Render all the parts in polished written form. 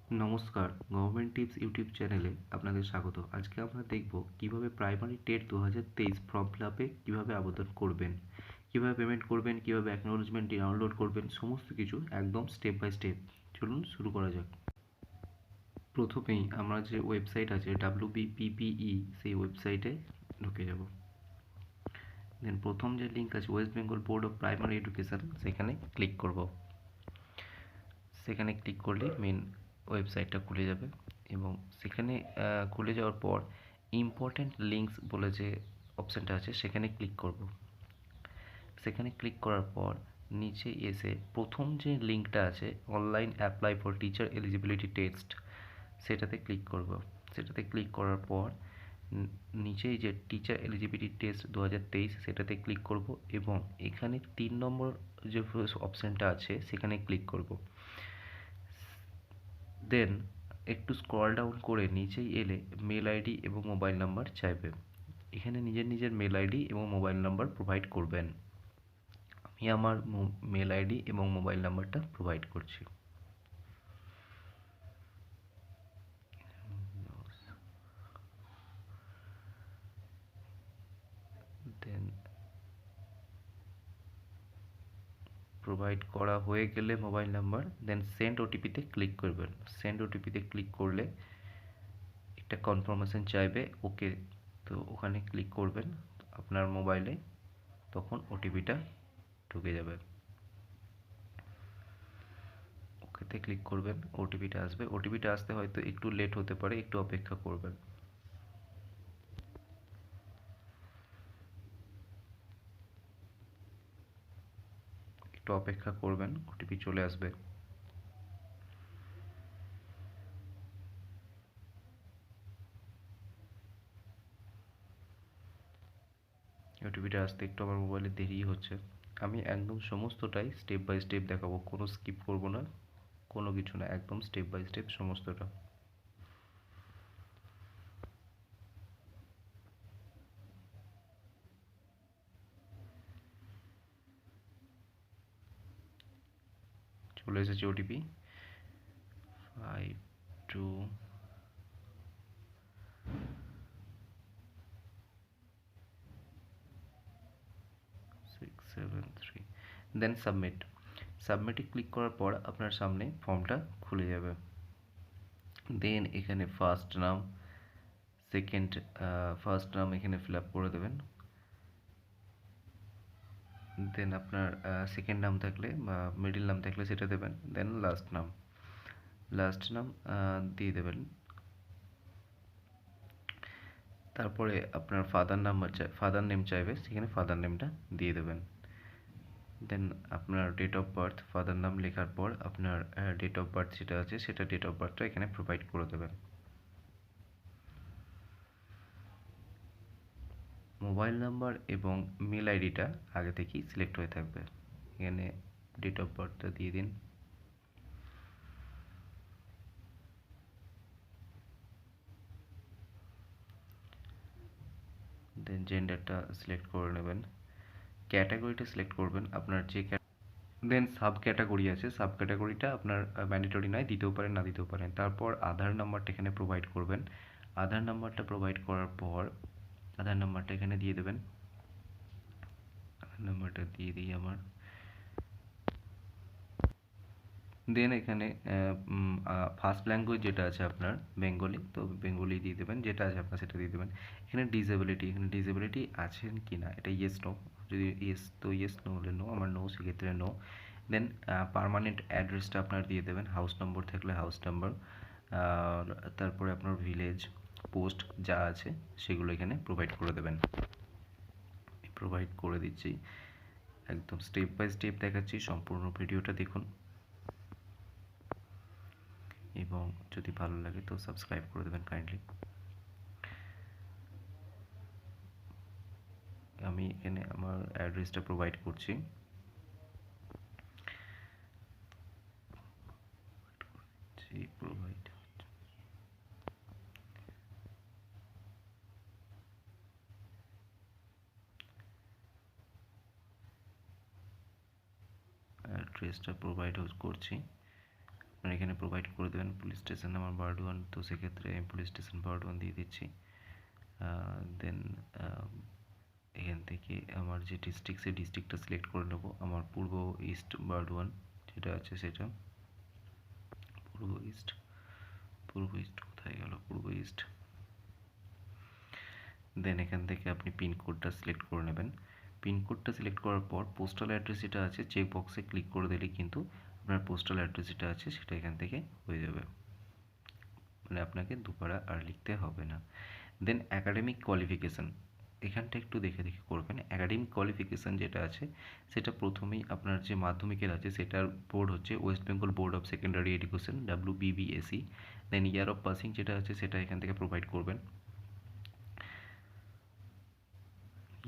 নমস্কার, government tips YouTube চ্যানেলে আপনাদের স্বাগত। আজকে আমরা দেখব কিভাবে প্রাইমারি টেট 2023 ফর্ম ফিল আপে কীভাবে আবেদন করবেন, কিভাবে পেমেন্ট করবেন, কিভাবে অ্যাকনোলেজমেন্ট ডাউনলোড করবেন, সমস্ত কিছু একদম স্টেপ বাই স্টেপ। চলুন শুরু করা যাক। প্রথমেই আমরা যে ওয়েবসাইট আছে WBPPE সেই ওয়েবসাইটে ঢুকে যাব। দেন প্রথম যে লিঙ্ক আছে West Bengal board of primary education, সেখানে ক্লিক করব। সেখানে ক্লিক করলে মেন ওয়েবসাইটটা খুলে যাবে এবং সেখানে খুলে যাওয়ার পর ইম্পর্ট্যান্ট লিঙ্কস বলে যে অপশানটা আছে সেখানে ক্লিক করব। সেখানে ক্লিক করার পর নিচে এসে প্রথম যে লিঙ্কটা আছে online apply for teacher eligibility test, সেটাতে ক্লিক করব। সেটাতে ক্লিক করার পর নিচেই যে টিচার এলিজিবিলিটি টেস্ট 2023 সেটাতে ক্লিক করব এবং এখানে 3 নম্বর যে অপশানটা আছে সেখানে ক্লিক করব। দেন একটু স্ক্রল ডাউন করে নিচেই এলে মেল আইডি এবং মোবাইল নাম্বার চাইবে। এখানে নিজের মেল আইডি এবং মোবাইল নাম্বার প্রোভাইড করবেন। আমি আমার মেল আইডি এবং মোবাইল নাম্বারটা প্রোভাইড করছি। দেন প্রোভাইড করা হয়ে গেলে মোবাইল নাম্বার, দেন সেন্ড ওটিপিতে ক্লিক করবেন। সেন্ড ওটিপিতে ক্লিক করলে একটা কনফার্মেশন চাইবে, ওকে, তো ওখানে ক্লিক করবেন আপনার মোবাইলে, তখন ওটিপিটা ঢুকে যাবে। ওকেতে ক্লিক করবেন, ওটিপিটা আসবে। ওটিপিটা আসতে হয়তো একটু লেট হতে পারে, একটু অপেক্ষা করবেন। একটু অপেক্ষা করবেন, ওটিপি চলে আসবে। ওটিপিটা আসতে একটু আমার মোবাইলে দেরি হচ্ছে। আমি একদম সমস্তটাই স্টেপ বাই স্টেপ দেখাবো, কোনো স্কিপ করব না, কোনো কিছু না, একদম স্টেপ বাই স্টেপ সমস্তটা। চলে এসেছে ওটিপি 5267 দেন সাবমিট। সাবমিটে ক্লিক করার পর আপনার সামনে ফর্মটা খুলে যাবে। দেন এখানে ফার্স্ট নাম এখানে ফিল আপ করে দেবেন। দেন আপনার সেকেন্ড নাম থাকলে বা মিডিল নাম থাকলে সেটা দেবেন। দেন লাস্ট নাম দিয়ে দেবেন। তারপরে আপনার ফাদার নেম চাইবে, সেখানে ফাদার নেমটা দিয়ে দেবেন। দেন আপনার ডেট অফ বার্থ, ফাদার নাম লেখার পর আপনার ডেট অফ বার্থ যেটা আছে সেটা ডেট অফ বার্থটা এখানে প্রোভাইড করে দেবেন। মোবাইল নাম্বার এবং মেল আইডিটা আগে থেকেই সিলেক্ট হয়ে থাকবে। এখানে ডেট অফ বার্থটা দিয়ে দিন। দেন জেন্ডারটা সিলেক্ট করে নেবেন। ক্যাটাগরিটা সিলেক্ট করবেন আপনার যে দেন সাব ক্যাটাগরি আছে, সাব ক্যাটাগরিটা আপনার ম্যান্ডেটরি নয়, দিতেও পারেন না দিতেও পারেন। তারপর আধার নাম্বারটা এখানে প্রোভাইড করবেন। আধার নাম্বারটা প্রোভাইড করার পর আধার নাম্বারটা এখানে দিয়ে দেবেন। আধার নাম্বারটা দিয়ে দিই আমার। দেন এখানে ফার্স্ট ল্যাঙ্গুয়েজ যেটা আছে আপনার বেঙ্গলি, তো বেঙ্গলি দিয়ে দেবেন, যেটা আছে আপনার সেটা দিয়ে দেবেন। এখানে ডিসেবিলিটি আছেন কি না এটা ইয়েস নো, যদি ইয়েস তো ইয়েস, নো হলে নো, আমার নো, সেক্ষেত্রে নো। দেন পার্মানেন্ট অ্যাড্রেসটা আপনার দিয়ে দেবেন, হাউস নম্বর থাকলে হাউস নাম্বার, তারপরে আপনার ভিলেজ, পোস্ট যা আছে সেগুলো এখানে প্রোভাইড করে দেবেন। প্রোভাইড করে দিচ্ছি, একদম স্টেপ বাই স্টেপ দেখাচ্ছি, সম্পূর্ণ ভিডিওটা দেখুন এবং যদি ভালো লাগে তো সাবস্ক্রাইব করে দেবেন কাইন্ডলি। আমি এখানে আমার অ্যাড্রেসটা প্রোভাইড করছি। প্রোভাইড অ্যাড্রেসটা প্রোভাইড করছি, আপনারা এখানে প্রোভাইড করে দেবেন প্লিজ। স্টেশন আমার বারডুয়ান, তো সেক্ষেত্রে আমি পুলিশ স্টেশন বারডুয়ান দিয়ে দিচ্ছি। দেন এখান থেকে আমার যে ডিস্ট্রিক্ট, সেই ডিস্ট্রিক্টটা সিলেক্ট করে নেবো। আমার পূর্ব ইস্ট বারডুয়ান যেটা আছে সেটা পূর্ব ইস্ট। পূর্ব ইস্ট কোথায় গেল? পূর্ব ইস্ট। দেন এখান থেকে আপনি পিনকোডটা সিলেক্ট করে নেবেন। পিনকোডটা সিলেক্ট করার পর পোস্টাল অ্যাড্রেস যেটা আছে চেক বক্সে ক্লিক করে দিলেই কিন্তু আপনার পোস্টাল অ্যাড্রেস যেটা আছে সেটা এখান থেকে হয়ে যাবে, মানে আপনাকে দুপারা আর লিখতে হবে না। দেন অ্যাকাডেমিক কোয়ালিফিকেশান, এখানটা একটু দেখে দেখে করবেন। অ্যাকাডেমিক কোয়ালিফিকেশান যেটা আছে সেটা প্রথমেই আপনার যে মাধ্যমিকের আছে সেটার বোর্ড হচ্ছে West Bengal board of secondary education, WBBSE। Then year of passing যেটা আছে সেটা এখান থেকে প্রোভাইড করবেন।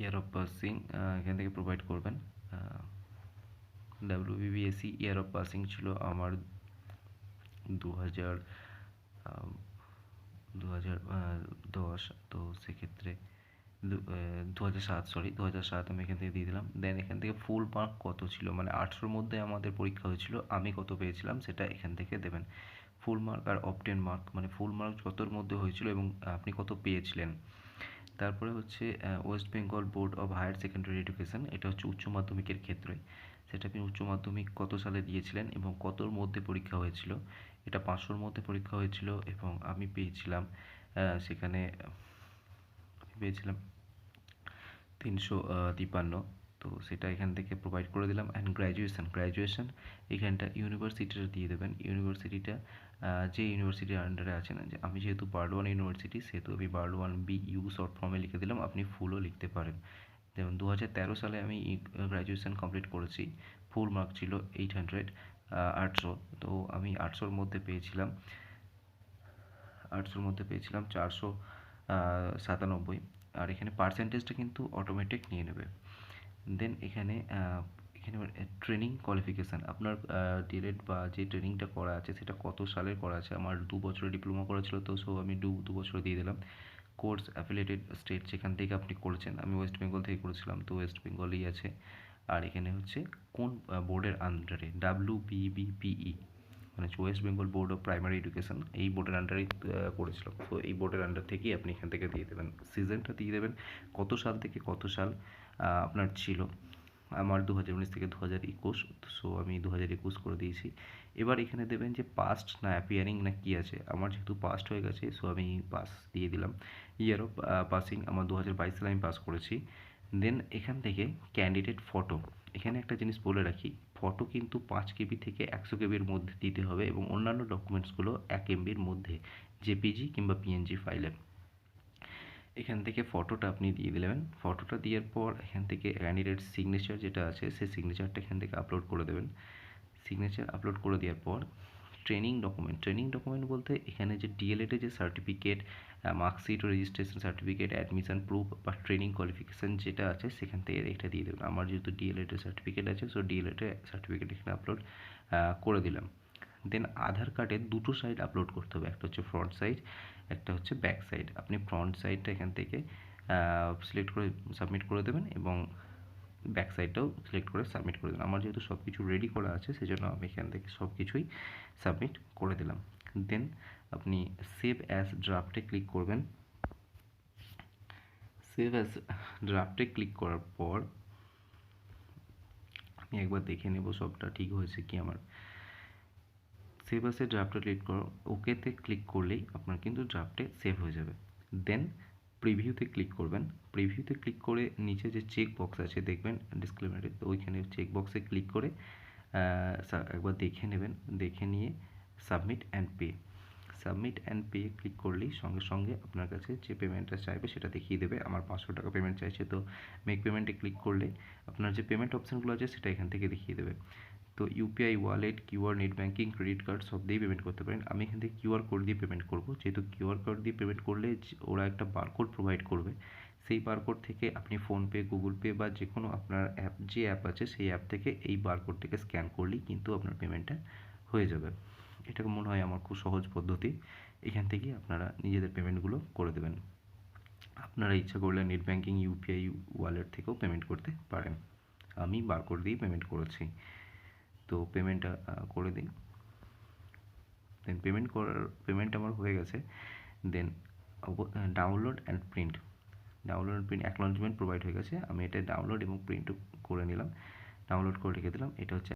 ইয়ার অফ পাসিং এখান থেকে প্রোভাইড করবেন। WBBSE ইয়ার অফ পাসিং ছিল আমার 2010, তো সেক্ষেত্রে 2007, সরি 2007 আমি এখান থেকে দিয়ে দিলাম। দেন এখান থেকে ফুল মার্ক কত ছিল, মানে 800-র মধ্যে আমাদের পরীক্ষা হয়েছিল, আমি কত পেয়েছিলাম সেটা এখান থেকে দেবেন। ফুল মার্ক আর অবটেন মার্ক, মানে ফুল মার্ক যতর মধ্যে হয়েছিল এবং আপনি কত পেয়েছিলেন। তারপরে হচ্ছে West Bengal board of higher secondary education, এটা হচ্ছে উচ্চ মাধ্যমিকের ক্ষেত্রে। সেটা আপনি উচ্চ মাধ্যমিক কত সালে দিয়েছিলেন এবং কতর মধ্যে পরীক্ষা হয়েছিল। এটা 500-র মধ্যে পরীক্ষা হয়েছিল এবং আমি পেয়েছিলাম সেখানে পেয়েছিলাম 353, তো সেটা এখান থেকে প্রোভাইড করে দিলাম। অ্যান্ড গ্র্যাজুয়েশন এখানটা ইউনিভার্সিটিটা দিয়ে দেবেন। ইউনিভার্সিটিটা যে ইউনিভার্সিটির আন্ডারে আছেন, যে আমি যেহেতু বারডুয়ান ইউনিভার্সিটি সেহেতু আমি বারডুয়ান BU শর্ট ফর্মে লিখে দিলাম, আপনি ফুলও লিখতে পারেন। যেমন 2013 সালে আমি গ্র্যাজুয়েশন কমপ্লিট করেছি, ফুল মার্ক ছিল 800, তো আমি 800-র মধ্যে পেয়েছিলাম 497, আর এখানে পার্সেন্টেজটা কিন্তু অটোমেটিক নিয়ে নেবে। দেন এখানে ট্রেনিং কোয়ালিফিকেশান, আপনার ডিএলএড বা যে ট্রেনিংটা করা আছে সেটা কত সালের করা আছে। আমার 2 বছরের ডিপ্লোমা করা ছিল, তো সো আমি 2 বছর দিয়ে দিলাম। কোর্স অ্যাফিলিয়েটেড স্টেট যেখান থেকে আপনি করেছেন, আমি ওয়েস্ট বেঙ্গল থেকে করেছিলাম, তো ওয়েস্ট বেঙ্গলই আছে। আর এখানে হচ্ছে কোন বোর্ডের আন্ডারে, WBBPE, মানে West Bengal board of primary education, এই বোর্ডের আন্ডারেই করেছিলাম। তো এই বোর্ডের আন্ডার থেকেই আপনি এখান থেকে দিয়ে দেবেন। সিজনটা দিয়ে দেবেন কত সাল থেকে কত সাল আপনার ছিল। আমার 2019 থেকে 2021, সো আমি 2021 করে দিয়েছি। এবার এখানে দেবেন যে পাস্ট না অ্যাপিয়ারিং না কি আছে। আমার যেহেতু পাস্ট হয়ে গেছে সো আমি পাস দিয়ে দিলাম। ইয়ার অফ পাসিং আমার 2022 সালে আমি পাস করেছি। দেন এখান থেকে ক্যান্ডিডেট ফটো, এখানে একটা জিনিস বলে রাখি, ফটো কিন্তু 5 KB থেকে 100 KBর মধ্যে দিতে হবে এবং অন্যান্য ডকুমেন্টসগুলো 1 MBর মধ্যে, JPG কিংবা PNG ফাইলে। এখান থেকে ফটোটা আপনি দিয়ে দিলেন। ফটোটা দেওয়ার পর এখান থেকে ক্যান্ডিডেট সিগনেচার যেটা আছে সেই সিগনেচারটা এখান থেকে আপলোড করে দেবেন। সিগনেচার আপলোড করে দেওয়ার পর ট্রেনিং ডকুমেন্ট বলতে এখানে যে ডিএলএড এর যে certificate, marksheet, registration certificate, admission proof বা ট্রেনিং কোয়ালিফিকেশান যেটা আছে সেখান থেকে এটা দিয়ে দেবেন। আমার যেহেতু ডিএলএড এর সার্টিফিকেট আছে সো ডিএলএড এর সার্টিফিকেট এখানে আপলোড করে দিলাম। দেন আধার কার্ডের দুটো সাইড আপলোড করতে হবে, একটা হচ্ছে ফ্রন্ট সাইড, একটা হচ্ছে ব্যাক সাইড। আপনি ফ্রন্ট সাইডটা এখান থেকে সিলেক্ট করে সাবমিট করে দেবেন এবং ব্যাক সাইডটাও সিলেক্ট করে সাবমিট করে দেবেন। আমার যেহেতু সব কিছু রেডি করা আছে সেজন্য আমি এখান থেকে সব কিছুই সাবমিট করে দিলাম। দেন আপনি সেভ অ্যাজ ড্রাফটে ক্লিক করবেন। সেভ অ্যাজ ড্রাফটে ক্লিক করার পর আমি একবার দেখে নেব সবটা ঠিক হয়েছে কি আমার। সেভ অ্যাসে ড্রাফটে ক্লিক করো, ওকেতে ক্লিক করলেই আপনার কিন্তু ড্রাফটে সেভ হয়ে যাবে। দেন প্রিভিউতে ক্লিক করবেন। প্রিভিউতে ক্লিক করে নিচে যে চেক বক্স আছে দেখবেন ডিসক্লেমারে, তো ওইখানে চেক বক্সে ক্লিক করে একবার দেখে নেবেন। দেখে নিয়ে সাবমিট অ্যান্ড পে ক্লিক করলেই সঙ্গে সঙ্গে আপনার কাছে যে পেমেন্টটা চাইবে সেটা দেখিয়ে দেবে। আমার 500 টাকা পেমেন্ট চাইছে, তো মেক পেমেন্টে ক্লিক করলে আপনার যে পেমেন্ট অপশানগুলো আছে সেটা এখান থেকে দেখিয়ে দেবে। তো UPI, wallet, QR, net banking, credit card সব দিয়েই পেমেন্ট করতে পারেন। আমি এখান থেকে কিউআর কোড দিয়ে পেমেন্ট করব, যেহেতু কিউআর কোড দিয়ে পেমেন্ট করলে ওরা একটা বারকোড প্রোভাইড করবে। সেই বারকোড থেকে আপনি ফোনপে, গুগল পে বা যে কোনো আপনার অ্যাপ, যে অ্যাপ আছে সেই অ্যাপ থেকে এই বারকোডটাকে স্ক্যান করলেই কিন্তু আপনার পেমেন্টটা হয়ে যাবে। এটা মনে হয় আমার খুব সহজ পদ্ধতি। এখান থেকেই আপনারা নিজেদের পেমেন্টগুলো করে দেবেন। আপনারা ইচ্ছা করলে নেট ব্যাঙ্কিং, ইউপিআই, ওয়ালেট থেকেও পেমেন্ট করতে পারেন। আমি বারকোড দিয়েই পেমেন্ট করেছি, তো পেমেন্টটা করে দিন। দেন পেমেন্ট আমার হয়ে গেছে। Then download and print, acknowledgement provide হয়ে গেছে। আমি এটা ডাউনলোড এবং প্রিন্ট করে নিলাম, ডাউনলোড করে রেখে দিলাম। এটা হচ্ছে